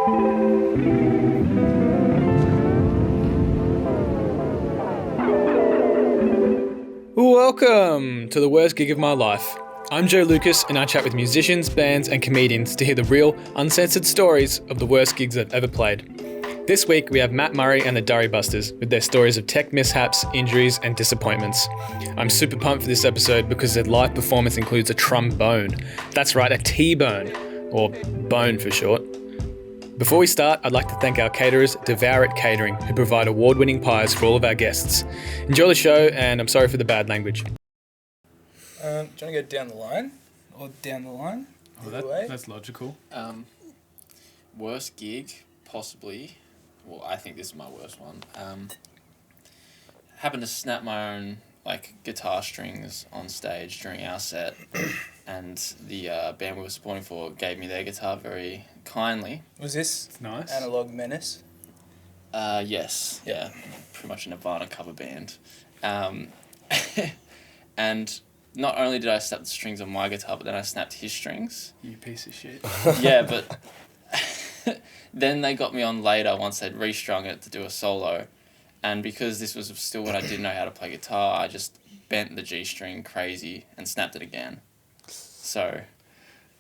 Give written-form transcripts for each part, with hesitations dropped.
Welcome to the worst gig of my life. I'm Joe Lucas and I chat with musicians, bands and comedians to hear the real, uncensored stories of the worst gigs they've ever played. This week we have Matt Murray and the Durry Busters with their stories of tech mishaps, injuries and disappointments. I'm super pumped for this episode because their live performance includes a trombone. That's right, a T-bone, or bone for short. Before we start, I'd like to thank our caterers, Devour It Catering, who provide award-winning pies for all of our guests. Enjoy the show, and I'm sorry for the bad language. Do you want to go down the line? Or down the line? That's logical. Worst gig, possibly. Well, I think this is my worst one. Happened to snap my own guitar strings on stage during our set, and the band we were supporting for gave me their guitar very kindly. Was this nice? Analog Menace? Yes, yeah, pretty much a Nirvana cover band. And not only did I snap the strings on my guitar, but then I snapped his strings. You piece of shit. Yeah, but then they got me on later once they'd restrung it to do a solo. And because this was still when I didn't know how to play guitar, I just bent the G string crazy and snapped it again. So...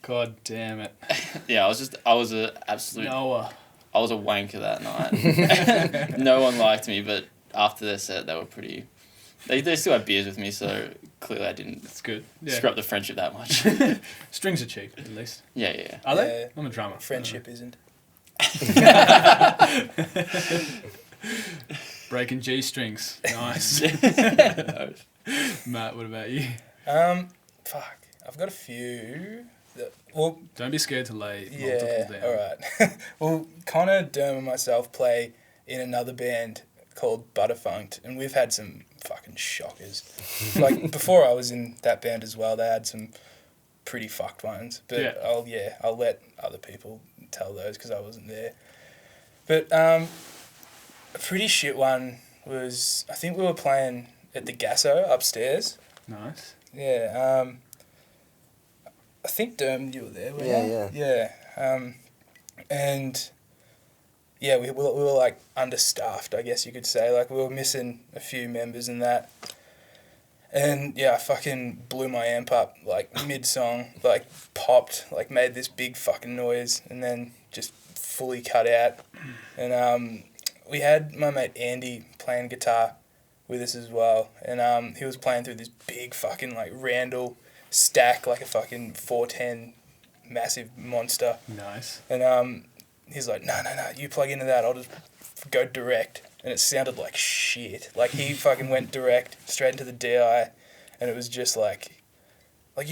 God damn it. Yeah, I was a absolute... Noah. I was a wanker that night. No one liked me, but after their set, they were pretty... They still had beers with me, so clearly I didn't That's good. screw up the friendship that much. Strings are cheap, at least. Yeah. Are they? Yeah. I'm a drummer. Friendship isn't. Breaking G strings. Nice. Matt, what about you? Fuck. I've got a few. Don't be scared to lay multiple down. Alright. Well, Connor, Derm and myself play in another band called Butterfunked, and we've had some fucking shockers. Before I was in that band as well, they had some pretty fucked ones. But I'll let other people tell those because I wasn't there. But a pretty shit one was, I think we were playing at the Gasso upstairs. Nice. Yeah. I think Derm, you were there, weren't you? Yeah. And yeah, we were understaffed, I guess you could say. We were missing a few members and that. And yeah, I fucking blew my amp up mid-song, popped, made this big fucking noise and then just fully cut out. And we had my mate Andy playing guitar with us as well. And he was playing through this big fucking Randall stack, a fucking 410 massive monster. Nice. And he's like, no, you plug into that, I'll just go direct. And it sounded like shit. He fucking went direct straight into the DI, and it was just you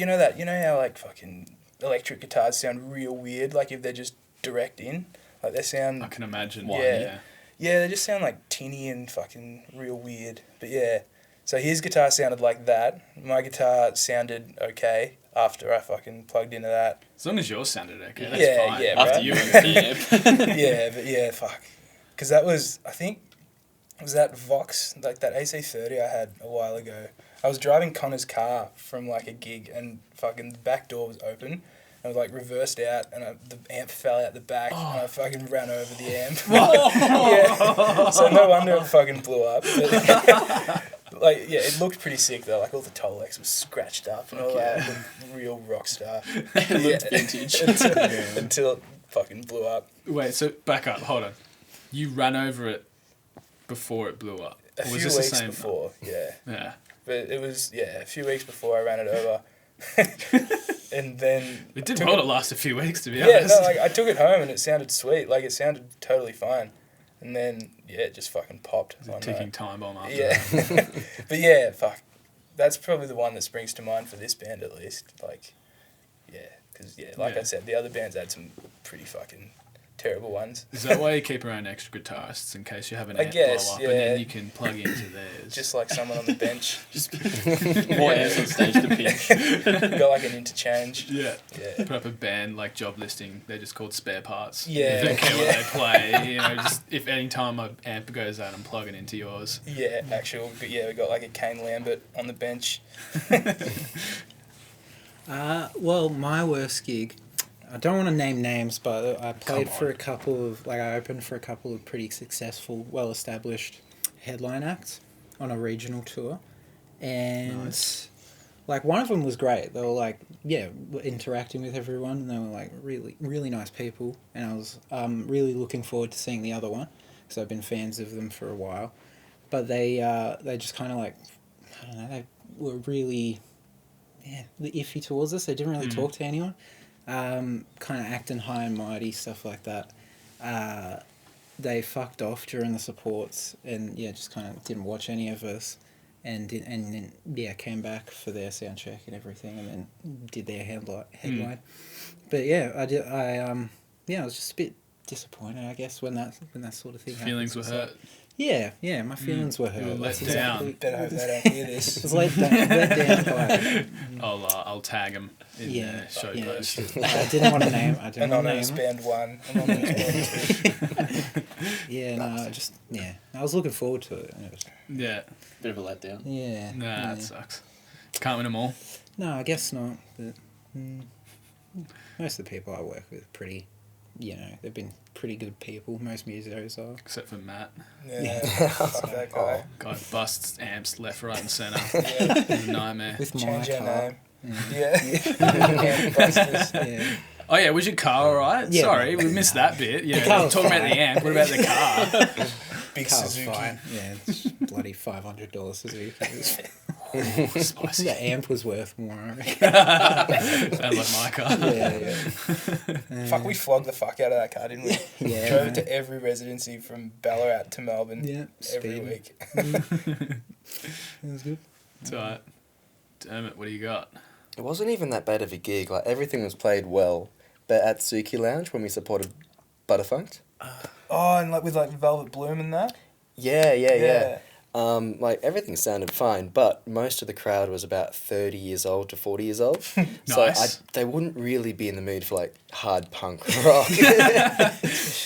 know how fucking electric guitars sound real weird, if they're just direct in, they sound. I can imagine. Yeah, they just sound tinny and fucking real weird. But yeah, so his guitar sounded like that. My guitar sounded okay after I fucking plugged into that. As long as yours sounded okay, that's fine. Yeah, after right? you went the Yeah, but yeah, fuck. Because that was, I think, was that Vox, that AC30 I had a while ago. I was driving Connor's car from a gig, and fucking the back door was open. I was reversed out, and the amp fell out the back, and I fucking ran over the amp. Yeah. So no wonder it fucking blew up. But, it looked pretty sick though. All the Tolex was scratched up and all that. Real rock star. It looked vintage. Until it fucking blew up. Wait, so back up, hold on. You ran over it before it blew up? A few weeks before, yeah. Yeah. But it was, a few weeks before I ran it over. And then... It did well to last a few weeks, to be honest. Yeah, no, I took it home and it sounded sweet. It sounded totally fine. And then, it just fucking popped. It's a ticking time bomb after that. But yeah, fuck. That's probably the one that springs to mind for this band, at least. Because, I said, the other bands had some pretty fucking terrible ones. Is that why you keep around extra guitarists in case you have an amp blow up and then you can plug into theirs? Just like someone on the bench. Just more amps on stage to pick. Got an interchange. Yeah. Put up a band job listing. They're just called spare parts. Yeah. They don't care what they play. Just if any time my amp goes out, I'm plugging into yours. Yeah, we got a Kane Lambert on the bench. Well, my worst gig, I don't want to name names, but I played for a couple of, like, I opened for a couple of pretty successful, well-established headline acts on a regional tour. And, Nice. like, one of them was great. They were, like, interacting with everyone, and they were, like, really, really nice people. And I was really looking forward to seeing the other one, because I've been fans of them for a while. But they just kind of, like, I don't know, they were really, iffy towards us. They didn't really talk to anyone. Kind of acting high and mighty, stuff like that. They fucked off during the supports and just kind of didn't watch any of us, and then came back for their sound check and everything, and then did their headline. But I was just a bit disappointed, I guess, when that sort of thing happened. Feelings were hurt. Yeah, my feelings were hurt. You were let That's down. Better hope they don't hear this. I was let down by... I'll tag him in the show post. I didn't want to name. I didn't want to name Anonymous him. band 1. Anonymous band 2. I was looking forward to it. And it was, Yeah. Bit of a letdown. That sucks. Can't win them all. No, I guess not. But most of the people I work with are pretty, they've been pretty good people. Most musos are. Except for Matt. Yeah, fuck that guy. Guy busts amps left, right and centre. Yeah. It's a nightmare. With my Change your car. name. Yeah. Amp busters. Yeah. Oh yeah, was your car alright? Yeah. Sorry, we missed that bit. Yeah, car was talking about fine. the amp. What about the car? Big Car's Suzuki. fine. Yeah, it's bloody $500 Suzuki. Spicy. The amp was worth more. I reckon. Sounds like my car. Yeah. Fuck, we flogged the fuck out of that car, didn't we? Yeah. Drove it to every residency from Ballarat to Melbourne Yeah. every Speed. week. It was good. It's alright. Dermot, what do you got? It wasn't even that bad of a gig. Like, everything was played well. But at Suki Lounge, when we supported Butterfunked... Oh, and like with like Velvet Bloom and that? Yeah. Like, everything sounded fine, but most of the crowd was about 30 years old to 40 years old. Nice. So they wouldn't really be in the mood for, like, hard punk rock.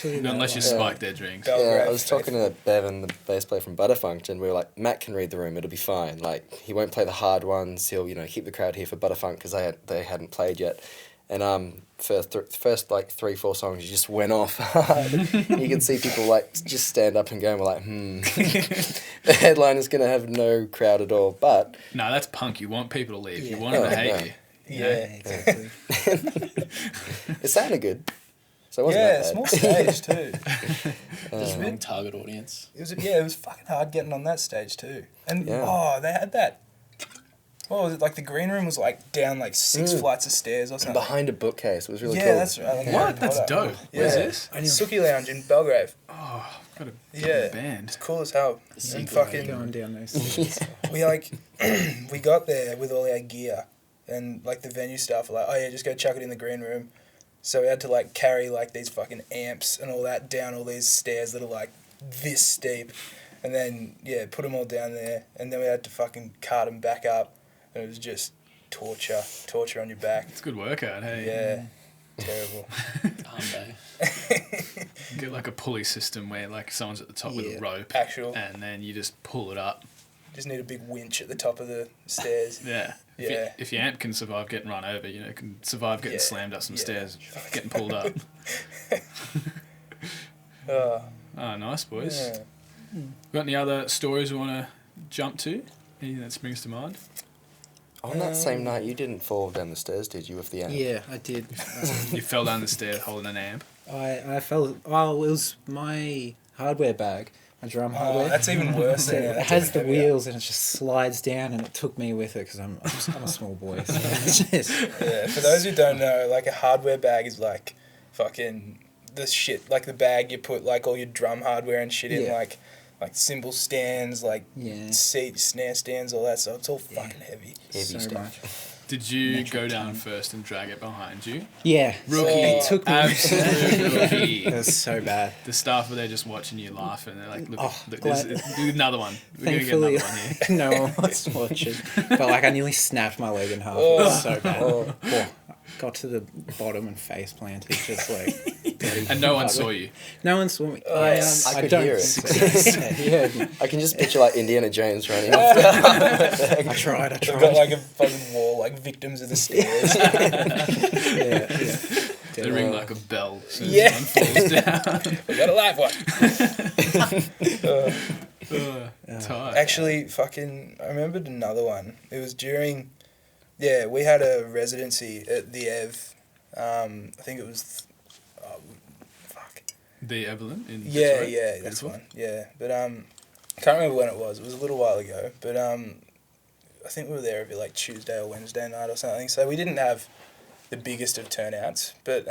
Unless you spike their drinks. Belgrade I was talking to Bevan, the bass player from Butterfunked, and we were like, Matt can read the room, it'll be fine. Like, he won't play the hard ones, he'll, keep the crowd here for Butterfunked because they hadn't played yet. And first like 3-4 songs, you just went off hard. You could see people like just stand up and go, and we're like, the headliner's gonna have no crowd at all. But No, that's punk. You want people to leave. You Yeah. want them to hate No. you. Yeah. Exactly. it sounded good, so it wasn't Yeah, that bad. small stage too. Just wrong target audience. It was fucking hard getting on that stage too. And Yeah. they had that. What was it, like the green room was like down like 6 flights of stairs or something. Behind a bookcase, it was really Yeah, cool. that's right. Like What? Harry That's Potter. dope. Where's Yeah. this? Suki Lounge in Belgrave. Oh, got a Yeah. band. It's cool as hell. And secret fucking Going down those stairs. we like we got there with all our gear, and like the venue staff were like, oh yeah, just go chuck it in the green room. So we had to like carry like these fucking amps and all that down all these stairs that are like this steep, and then put them all down there, and then we had to fucking cart them back up, and it was just torture on your back. It's a good workout, hey? Yeah, terrible. Hyundai. Get like a pulley system where like someone's at the top with a Yeah. rope. Actual. And then you just pull it up. Just need a big winch at the top of the stairs. Yeah. Yeah. If your amp can survive getting run over, it can survive getting Yeah. slammed up some Yeah. stairs, getting pulled up. Oh, Oh, nice, boys. yeah. Got any other stories we want to jump to? Anything that springs to mind? On that same night, you didn't fall down the stairs, did you, with the amp? Yeah, I did. You fell down the stairs holding an amp. I felt. Oh, it was my hardware bag, my drum Oh, hardware. that's even worse. So than it that's has even the heavier. wheels and it just slides down, and it took me with it because I'm a small boy. So it's just, Yeah, for those who don't know, like a hardware bag is like fucking the shit, like the bag you put like all your drum hardware and shit in, Yeah. like cymbal stands, like yeah. seat, snare stands, all that stuff. It's all fucking heavy. Heavy so stuff. much. Did you Metric go down ton. first and drag it behind you? Yeah. Rookie. It took me. Absolute rookie. It was so bad. The staff were there just watching you laugh, and they're like, "Look, Oh, look glad- do another one. We're gonna get Thankfully, another one here." no one was watching. But like, I nearly snapped my leg in half. It was so bad. Oh, got to the bottom and face planted, just like. bloody And no one hard saw way. you. No one saw me. I could don't hear it. think so. Yeah, I can just picture, like, Indiana Jones running up. I tried. They've got like a fucking wall, like victims of the stairs. Yeah. to They it. ring like a bell. So Yeah. someone falls down. We got a live one. Tight. Actually, I remembered another one. It was during, we had a residency at the Ev. I think it was, The Evelyn in Yeah, Detroit. yeah, that's one. Yeah, but I can't remember when it was. It was a little while ago. But I think we were there every like Tuesday or Wednesday night or something. So we didn't have the biggest of turnouts. But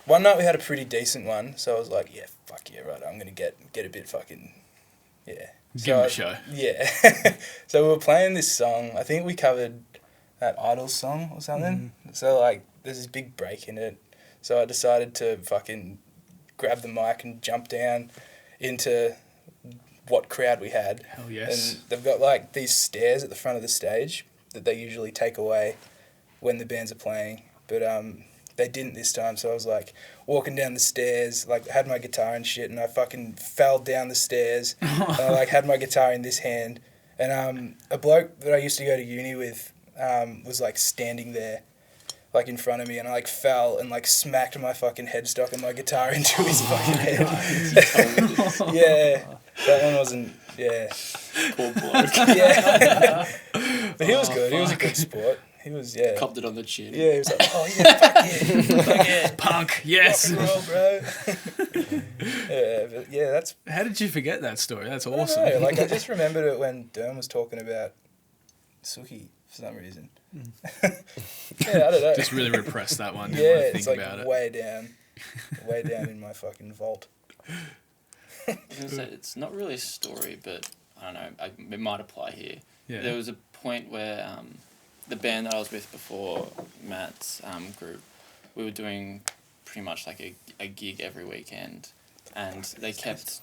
one night we had a pretty decent one. So I was like, yeah, fuck yeah, right. I'm gonna get a bit fucking, yeah. Give them a show. Yeah. So we were playing this song. I think we covered that Idols song or something. So like, there's this big break in it. So I decided to fucking grab the mic and jump down into what crowd we had. Hell yes. And they've got like these stairs at the front of the stage that they usually take away when the bands are playing. But they didn't this time, so I was like walking down the stairs, like had my guitar and shit, and I fucking fell down the stairs. And I like had my guitar in this hand. And a bloke that I used to go to uni with was like standing there like in front of me, and I like fell and like smacked my fucking headstock and my guitar into his fucking head. Yeah, that one wasn't. Yeah, Poor bloke. yeah. But he was good. He was a good sport. He was Copped it on the chin. Yeah, he was like, oh yeah, fuck yeah, fuck yeah, Punk, yes. rock and roll, bro. Yeah, but yeah, that's. How did you forget that story? That's I don't awesome. know, like I just remembered it when Durm was talking about Suki for some reason. Yeah, I don't know. Just really repressed that one. Yeah, Didn't want to it's think like about it. way down in my fucking vault. I was gonna say, it's not really a story, but I don't know, it might apply here. Yeah. There was a point where the band that I was with before, Matt's group, we were doing pretty much like a gig every weekend, and they kept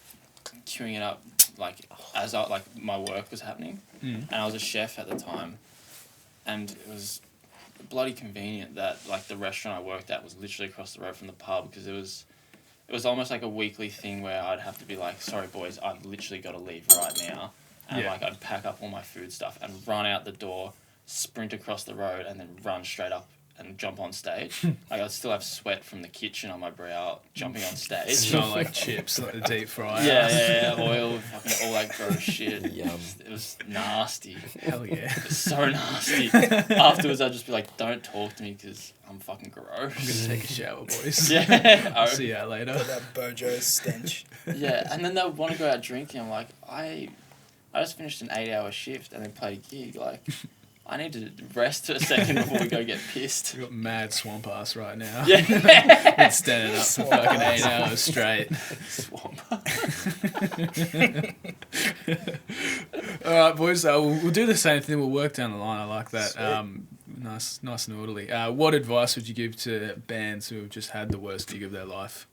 queuing it up like as my work was happening, and I was a chef at the time, and it was bloody convenient that like the restaurant I worked at was literally across the road from the pub, because it was almost like a weekly thing where I'd have to be like, sorry boys, I've literally got to leave right now, and like I'd pack up all my food stuff and run out the door, sprint across the road, and then run straight up and jump on stage. Like I'd still have sweat from the kitchen on my brow jumping on stage. Smell like chips, like the deep fryer. Yeah, oil, fucking all that gross shit. Yum. It was nasty. Hell yeah. It was so nasty. Afterwards, I'd just be like, don't talk to me because I'm fucking I'm gross. gonna take a shower, boys. Yeah. I'll see you later. Got that Bojo stench. Yeah, and then they would want to go out drinking. I'm like, I just finished an 8-hour shift and then played a gig. Like, I need to rest for a second before we go get pissed. We've got mad swamp ass right now. Yeah. Been standing up for fucking 8 hours straight. Swamp. Alright, boys, we'll do the same thing. We'll work down the line. I like that. Sweet. Nice and orderly. What advice would you give to bands who have just had the worst gig of their life?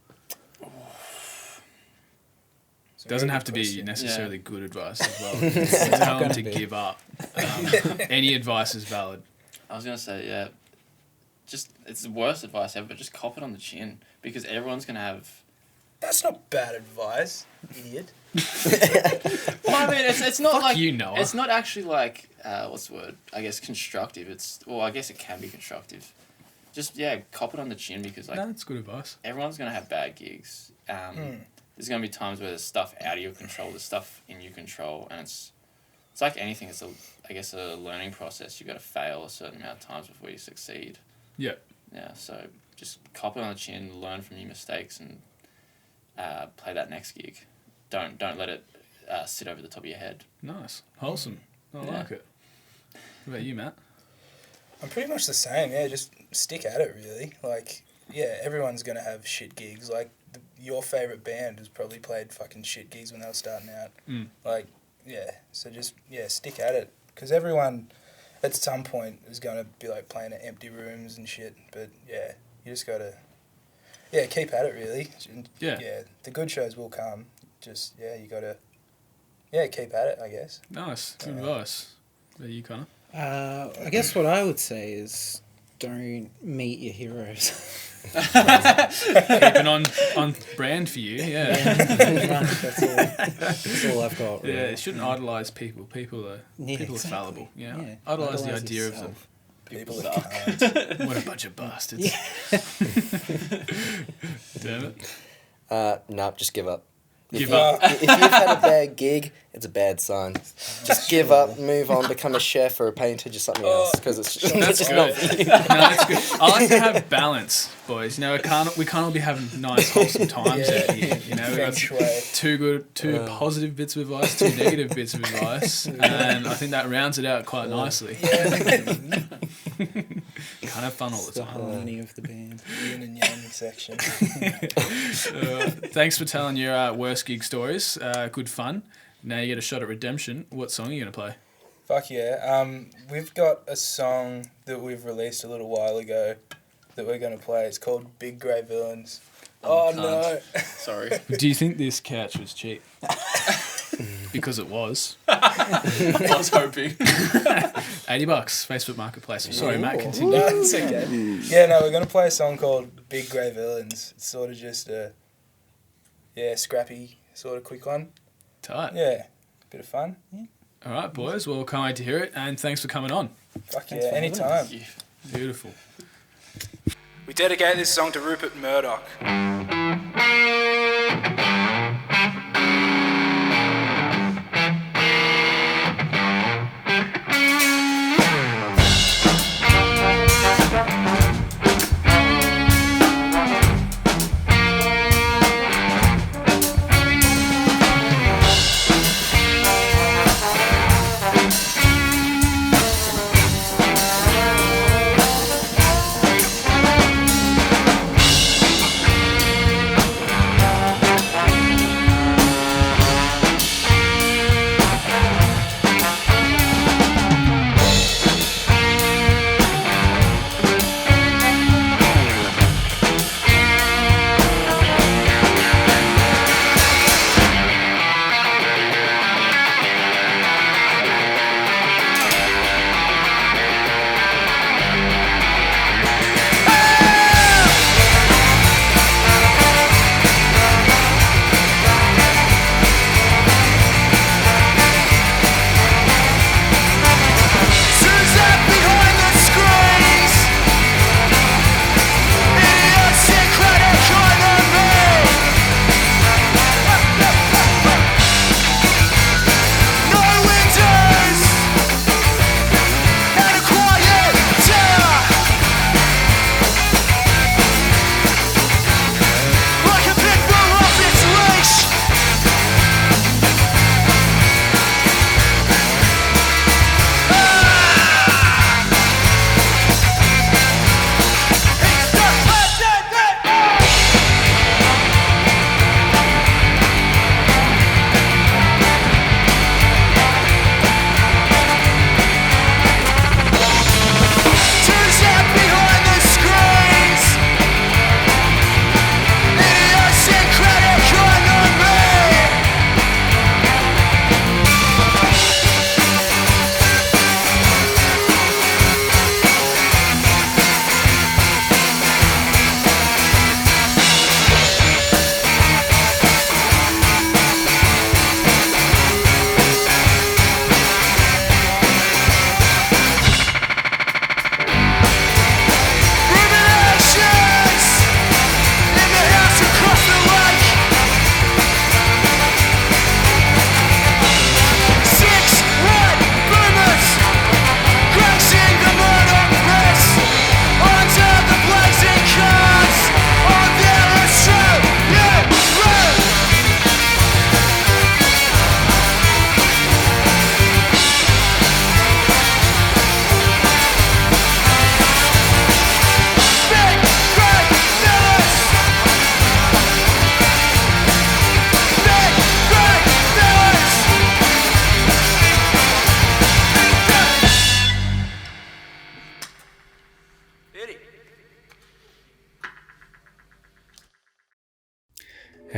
Doesn't have to be necessarily good advice as well. Tell them to give up. Any advice is valid. I was going to say, yeah, just, it's the worst advice ever, but just cop it on the chin, because everyone's going to have... That's not bad advice, idiot. Well, I mean, it's not Fuck like... you, Noah. It's not actually like, what's the word? I guess constructive. I guess it can be constructive. Just, cop it on the chin, because, like, No, that's good advice. everyone's going to have bad gigs. There's going to be times where there's stuff out of your control, there's stuff in your control, and it's like anything. It's a learning process. You've got to fail a certain amount of times before you succeed. Yeah. Yeah, so just cop it on the chin, learn from your mistakes, and play that next gig. Don't let it sit over the top of your head. Nice. Wholesome. I Yeah. like it. What about you, Matt? I'm pretty much the same, yeah, just stick at it, really. Like, yeah, everyone's going to have shit gigs. Like, your favourite band has probably played fucking shit gigs when they were starting out. Like, yeah, so just, stick at it. Because everyone, at some point, is going to be, like, playing at empty rooms and shit. But, yeah, you just got to, keep at it, really. Yeah. Yeah, the good shows will come. Just, you got to, keep at it, I guess. Nice. Good advice. What about you, Connor? I guess what I would say is don't meet your heroes. Keeping on brand for you, yeah. That's all I've got. Really. Yeah, you shouldn't idolise people. People are fallible. Yeah. Idolise the idea of them. People suck. What a bunch of bastards. Damn it. Nah, just give up. Give up. If you've had a bad gig, it's a bad sign. Just give up, move on, become a chef or a painter, just something else, because it's That's just good. not for you. No, that's good. I like to have balance, boys. You know, we can't all be having nice, wholesome times out here. You know, we got French way. two positive bits of advice, two negative bits of advice, and I think that rounds it out quite nicely. Can't have fun all the The time. harmony of the band. Yin and yang section. Thanks for telling your worst gig stories. Good fun. Now you get a shot at redemption. What song are you going to play? Fuck yeah. We've got a song that we've released a little while ago that we're going to play. It's called Big Grey Villains. Oh, no. Sorry. Do you think this couch was cheap? Because it was. I was hoping. $80, Facebook Marketplace. Sorry, Matt, continue. No, it's okay. Yeah, no, we're going to play a song called Big Grey Villains. It's sort of just a, scrappy, sort of quick one. Tight. Yeah, bit of fun. All right, boys. Well, can't wait to hear it, and thanks for coming on. Fuck Thanks yeah, for having anytime. us. Beautiful. We dedicate this song to Rupert Murdoch.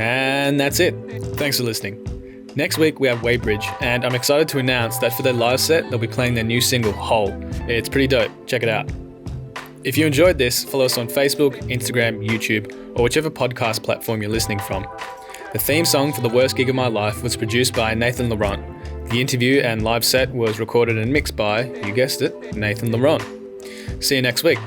And that's it. Thanks for listening. Next week we have Weybridge, and I'm excited to announce that for their live set, they'll be playing their new single, Whole. It's pretty dope. Check it out. If you enjoyed this, follow us on Facebook, Instagram, YouTube, or whichever podcast platform you're listening from. The theme song for The Worst Gig of My Life was produced by Nathan Laurent. The interview and live set was recorded and mixed by, you guessed it, Nathan Laurent. See you next week.